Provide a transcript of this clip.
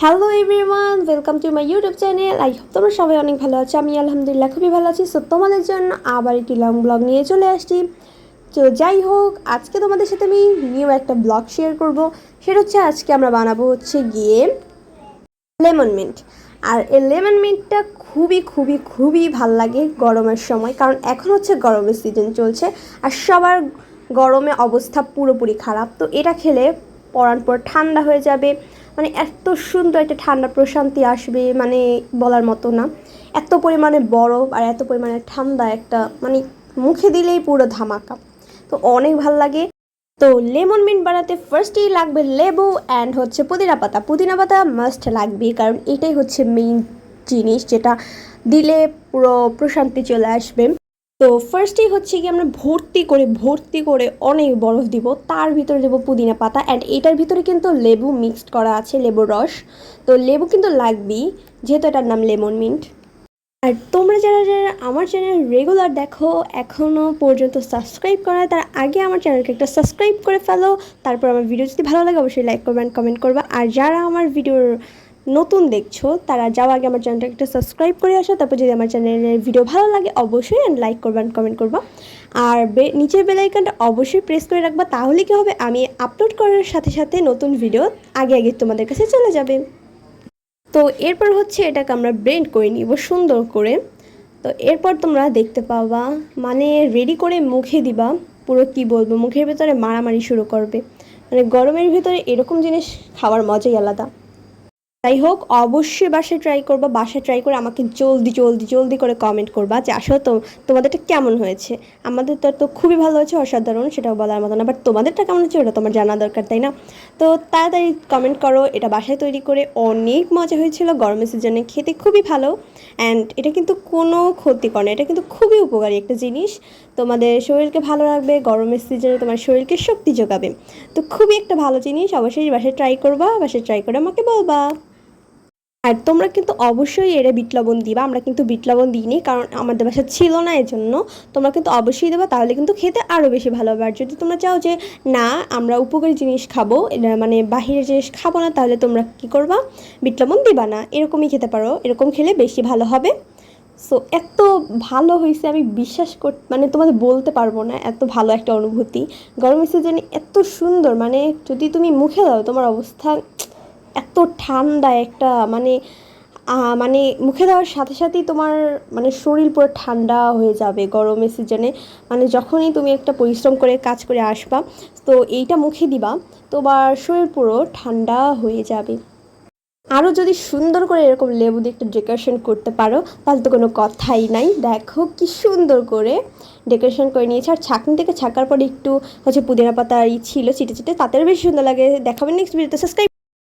Hello everyone, welcome to my YouTube channel. I hope তোমরা সবাই অনেক ভালো আছো। আমি আলহামদুলিল্লাহ খুবই ভালো আছি। সো তোমাদের জন্য আবার একটি লং ব্লগ নিয়ে চলে আসছি। তো যাই হোক, আজকে তোমাদের সাথে আমি নিউ একটা ব্লগ শেয়ার করব। সেটা হচ্ছে আজকে আমরা বানাবো হচ্ছে গিয়ে লেমন মিন্ট। আর এই লেমন মিন্টটা খুবই খুবই খুবই ভাল লাগে গরমের সময়, কারণ এখন হচ্ছে গরমের সিজন চলছে আর সবার গরমে অবস্থা পুরোপুরি খারাপ। তো এটা খেলে পরার পর ঠান্ডা হয়ে যাবে, মানে এত সুন্দর একটা ঠান্ডা প্রশান্তি আসবে, মানে বলার মতো না। এত পরিমাণে বরফ আর এত পরিমাণে ঠান্ডা একটা, মানে মুখে দিলেই পুরো ধামাকা। তো অনেক ভাল লাগে। তো লেমন মিন্ট বানাতে ফার্স্টেই লাগবে লেবু অ্যান্ড হচ্ছে পুদিনা পাতা মাস্ট লাগবে, কারণ এটাই হচ্ছে মেইন জিনিস যেটা দিলে পুরো প্রশান্তি চলে আসবে। তো ফার্স্টেই হচ্ছে কি আমরা ভর্তি করে অনেক বরফ দিব, তার ভিতরে দেবো পুদিনা পাতা অ্যান্ড এটার ভিতরে কিন্তু লেবু মিক্সড করা আছে, লেবুর রস। তো লেবু কিন্তু লাগবেই, যেহেতু এটার নাম লেমন মিন্ট। আর তোমরা যারা যারা আমার চ্যানেল রেগুলার দেখো, এখনও পর্যন্ত সাবস্ক্রাইব করা, তার আগে আমার চ্যানেলকে একটা সাবস্ক্রাইব করে ফেলো। তারপর আমার ভিডিও যদি ভালো লাগে অবশ্যই লাইক করবেন, কমেন্ট করবা। আর যারা আমার ভিডিওর নতুন দেখছো তারা যাওয়া আগে আমার চ্যানেলটাকে একটা সাবস্ক্রাইব করে আসো। তারপর যদি আমার চ্যানেলের ভিডিও ভালো লাগে অবশ্যই লাইক করবেন, কমেন্ট করবা। আর নিচের বেল আইকনটা অবশ্যই প্রেস করে রাখবা, তাহলে কি হবে, আমি আপলোড করার সাথে সাথে নতুন ভিডিও আগে আগে তোমাদের কাছে চলে যাবে। তো এরপর হচ্ছে এটাকে আমরা ব্লেন্ড করে নিব সুন্দর করে। তো এরপর তোমরা দেখতে পাবা, মানে রেডি করে মুখে দিবা, পুরো কি বলবো, মুখের ভেতরে মারামারি শুরু করবে। মানে গরমের ভিতরে এরকম জিনিস খাওয়ার মজাই আলাদা। যাই হোক, অবশ্যই বাসায় ট্রাই করে আমাকে জলদি জলদি জলদি করে কমেন্ট করবা যে আসলে তো তোমাদেরটা কেমন হয়েছে। আমাদের তো খুবই ভালো হয়েছে, অসাধারণ, সেটাও বলার মতো না, বাট তোমাদেরটা কেমন হচ্ছে ওটা তোমার জানা দরকার, তাই না? তো তাড়াতাড়ি কমেন্ট করো। এটা বাসায় তৈরি করে অনেক মজা হয়েছিল, গরমের সিজনে খেতে খুবই ভালো। অ্যান্ড এটা কিন্তু কোনো ক্ষতি করে না, এটা কিন্তু খুবই উপকারী একটা জিনিস, তোমাদের শরীরকে ভালো রাখবে, গরমের সিজনে তোমার শরীরকে শক্তি যোগাবে। তো খুবই একটা ভালো জিনিস, অবশ্যই বাসায় ট্রাই করবা, বাসায় ট্রাই করে আমাকে বলবা। আর তোমরা কিন্তু অবশ্যই এর বিট লবণ দিবা, আমরা কিন্তু বিট লবণ দিইনি কারণ আমাদের বাসায় ছিল না, এর জন্য তোমরা কিন্তু অবশ্যই দেবা, তাহলে কিন্তু খেতে আরও বেশি ভালো হবে। আর যদি তোমরা চাও যে না আমরা উপকারী জিনিস খাবো, মানে বাহিরের জিনিস খাবো না, তাহলে তোমরা কী করবা, বিট লবণ দিবা না, এরকমই খেতে পারো, এরকম খেলে বেশি ভালো হবে। সো এত ভালো হয়েছে আমি বিশ্বাস মানে তোমাদের বলতে পারবো না, এত ভালো একটা অনুভূতি। গরমের সিজনে এত সুন্দর, মানে যদি তুমি মুখে দাও তোমার অবস্থা এত ঠান্ডা একটা, মানে মানে মুখে দেওয়ার সাথে সাথেই তোমার মানে শরীর পুরো ঠান্ডা হয়ে যাবে গরমের সিজনে। মানে যখনই তুমি একটা পরিশ্রম করে কাজ করে আসবা, তো এইটা মুখে দিবা, তোমার শরীর পুরো ঠান্ডা হয়ে যাবে। আরও যদি সুন্দর করে এরকম লেবু দিয়ে একটা ডেকোরেশন করতে পারো তাহলে তো কোনো কথাই নাই। দেখো কি সুন্দর করে ডেকোরেশন করে নিয়েছে, আর ছাঁকনি থেকে ছাকার পরে একটু হচ্ছে পুদিনা পাতা ছিল ছিটে ছিটে, তাতে বেশি সুন্দর লাগে। দেখাবেন নেক্সট ভিডিওতে। সাবস্ক্রাইব